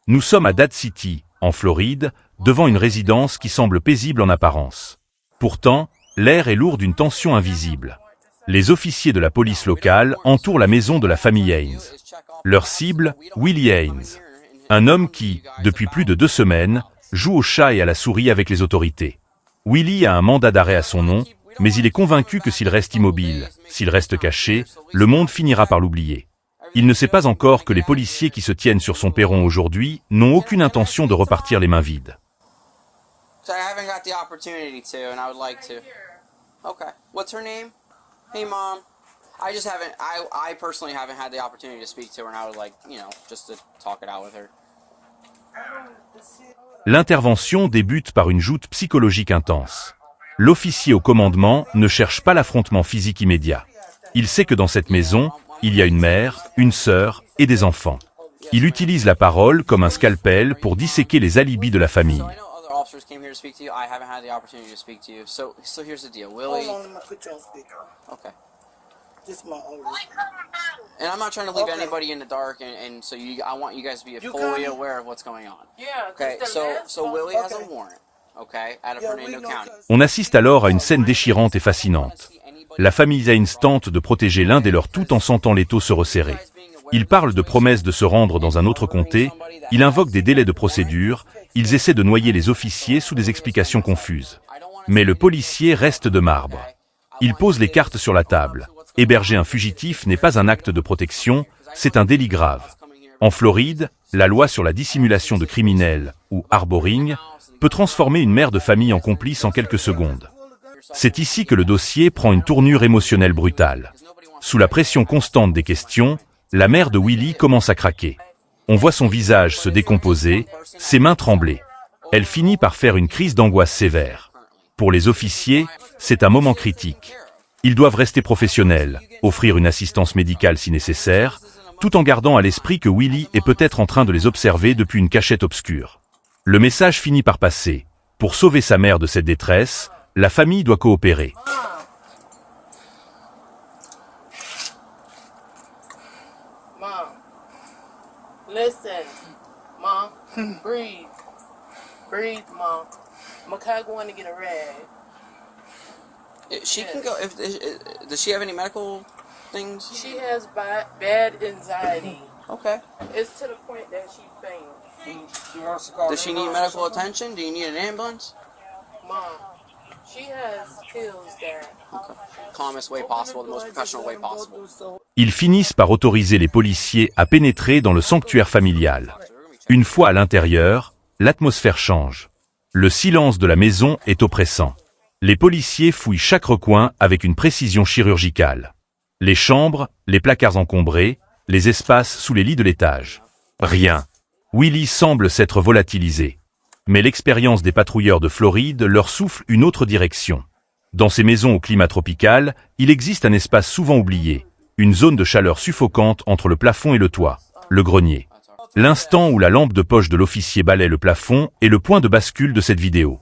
Nous sommes à Dade City, en Floride, devant une résidence qui semble paisible en apparence. Pourtant, l'air est lourd d'une tension invisible. Les officiers de la police locale entourent la maison de la famille Haynes. Leur cible, Willie Haynes. Un homme qui, depuis plus de 2 semaines, joue au chat et à la souris avec les autorités. Willie a un mandat d'arrêt à son nom, mais il est convaincu que s'il reste immobile, s'il reste caché, le monde finira par l'oublier. Il ne sait pas encore que les policiers qui se tiennent sur son perron aujourd'hui n'ont aucune intention de repartir les mains vides. L'intervention débute par une joute psychologique intense. L'officier au commandement ne cherche pas l'affrontement physique immédiat. Il sait que dans cette maison, il y a une mère, une sœur et des enfants. Il utilise la parole comme un scalpel pour disséquer les alibis de la famille. And I'm not trying to leave anybody in the dark, and so I want you guys to be fully aware of what's going on. Okay, so Willie has a warrant, okay, out of Hernando County. On assiste alors à une scène déchirante et fascinante. La famille Haynes tente de protéger l'un des leurs tout en sentant l'étau se resserrer. Ils parlent de promesses de se rendre dans un autre comté, ils invoquent des délais de procédure, ils essaient de noyer les officiers sous des explications confuses. Mais le policier reste de marbre. Il pose les cartes sur la table. Héberger un fugitif n'est pas un acte de protection, c'est un délit grave. En Floride, la loi sur la dissimulation de criminels, ou harboring, peut transformer une mère de famille en complice en quelques secondes. C'est ici que le dossier prend une tournure émotionnelle brutale. Sous la pression constante des questions, la mère de Willie commence à craquer. On voit son visage se décomposer, ses mains trembler. Elle finit par faire une crise d'angoisse sévère. Pour les officiers, c'est un moment critique. Ils doivent rester professionnels, offrir une assistance médicale si nécessaire, tout en gardant à l'esprit que Willie est peut-être en train de les observer depuis une cachette obscure. Le message finit par passer. Pour sauver sa mère de cette détresse, la famille doit coopérer. Mom, listen. Mom, breathe. Breathe, Mom. Makai going to get a rag. She can go. Does she have any medical things? She has bad anxiety. Okay. It's to the point that she faints. Does she need medical attention? Do you need an ambulance? Mom, she has pills that... Okay. Calmest way possible, the most professional way possible. Ils finissent par autoriser les policiers à pénétrer dans le sanctuaire familial. Une fois à l'intérieur, l'atmosphère change. Le silence de la maison est oppressant. Les policiers fouillent chaque recoin avec une précision chirurgicale. Les chambres, les placards encombrés, les espaces sous les lits de l'étage. Rien. Willie semble s'être volatilisé. Mais l'expérience des patrouilleurs de Floride leur souffle une autre direction. Dans ces maisons au climat tropical, il existe un espace souvent oublié, une zone de chaleur suffocante entre le plafond et le toit, le grenier. L'instant où la lampe de poche de l'officier balaie le plafond est le point de bascule de cette vidéo.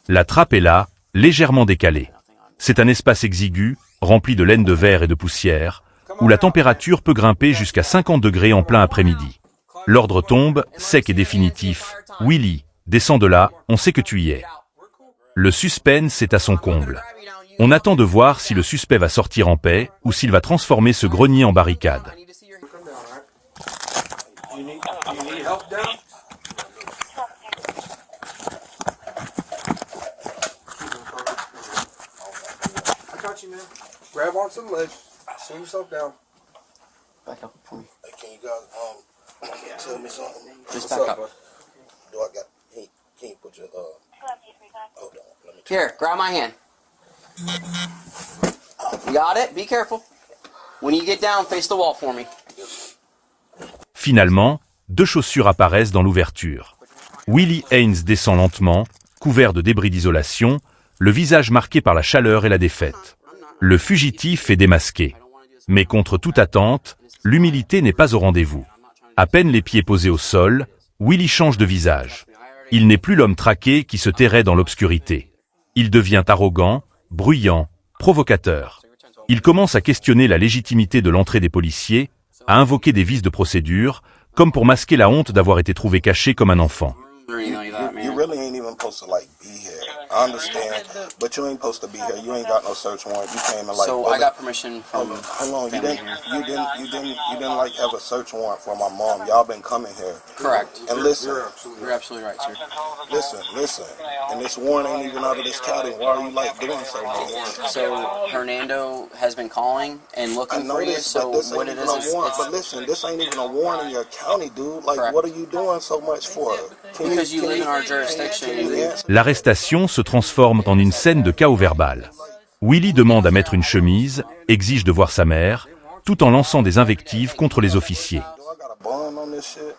La trappe est là, légèrement décalée. C'est un espace exigu, rempli de laine de verre et de poussière, où la température peut grimper jusqu'à 50 degrés en plein après-midi. L'ordre tombe, sec et définitif. Willie, descends de là, on sait que tu y es. Le suspense est à son comble. On attend de voir si le suspect va sortir en paix ou s'il va transformer ce grenier en barricade. Grab on some ledge. Sit yourself down. Back up for me. Hey, can you guys tell me something? Just What's back up. bud? Do I got? Can you put your hold on. Let me. Here, grab my hand. You got it? Be careful. When you get down, face the wall for me. Finalement, 2 chaussures apparaissent dans l'ouverture. Willie Haynes descend lentement, couvert de débris d'isolation, le visage marqué par la chaleur et la défaite. Le fugitif est démasqué. Mais contre toute attente, l'humilité n'est pas au rendez-vous. À peine les pieds posés au sol, Willie change de visage. Il n'est plus l'homme traqué qui se terrait dans l'obscurité. Il devient arrogant, bruyant, provocateur. Il commence à questionner la légitimité de l'entrée des policiers, à invoquer des vices de procédure, comme pour masquer la honte d'avoir été trouvé caché comme un enfant. Or anything like that, man. You really ain't even supposed to like be here. I understand, but you ain't supposed to be here. You ain't got no search warrant. You came and like. So I got permission from Hold on. family You here. didn't like have a search warrant for my mom. Y'all been coming here. Correct. And listen, You're absolutely right, sir. listen. And this warrant ain't even out of this county. Why are you like doing so much? So Hernando has been calling and I looking know for you. this, So but this what ain't it even is a warrant. it's But listen, this ain't even a warrant in your county, dude. Like, Correct. what are you doing so much for? because you live in our jurisdiction. L'arrestation se transforme en une scène de chaos verbal. Willie demande à mettre une chemise, exige de voir sa mère, tout en lançant des invectives contre les officiers. Do I got a bond on this shit?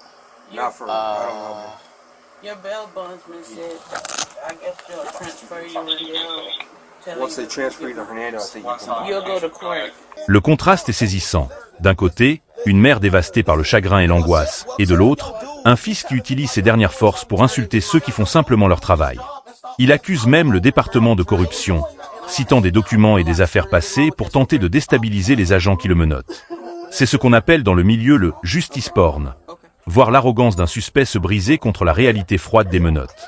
Your bail bondsman said, I guess they'll transfer you and they'll Once they transfer you to Hernando, I think you can. you'll go to court. Le contraste est saisissant. D'un côté, une mère dévastée par le chagrin et l'angoisse, et de l'autre, un fils qui utilise ses dernières forces pour insulter ceux qui font simplement leur travail. Il accuse même le département de corruption, citant des documents et des affaires passées pour tenter de déstabiliser les agents qui le menottent. C'est ce qu'on appelle dans le milieu le « justice porn », voir l'arrogance d'un suspect se briser contre la réalité froide des menottes.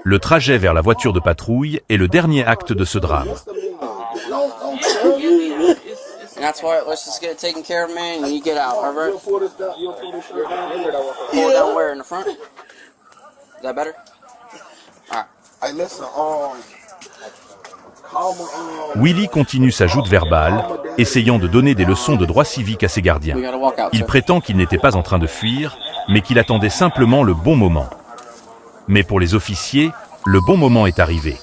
Le trajet vers la voiture de patrouille est le dernier acte de ce drame. And that's why let's just get it taken care of, man, and you get out, alright? Pull it down where, in the front? Is that better? Alright. Hey, listen, Willie continue sa joute verbale, essayant de donner des leçons de droit civique à ses gardiens. We gotta walk out, Il sir. prétend qu'il n'était pas en train de fuir, mais qu'il attendait simplement le bon moment. Mais pour les officiers, le bon moment est arrivé.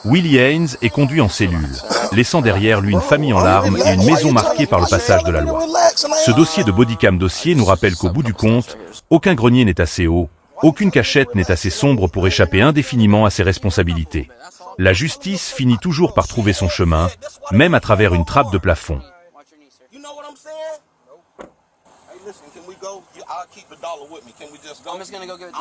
Willie Haynes est conduit en cellule, laissant derrière lui une famille en larmes et une maison marquée par le passage de la loi. Ce dossier de bodycam dossier nous rappelle qu'au bout du compte, aucun grenier n'est assez haut, aucune cachette n'est assez sombre pour échapper indéfiniment à ses responsabilités. La justice finit toujours par trouver son chemin, même à travers une trappe de plafond. Watch your knee, sir. you know what I'm saying? Hey, listen, can we go? I'll keep $1 with me. Can we just go? I'm just gonna go give it to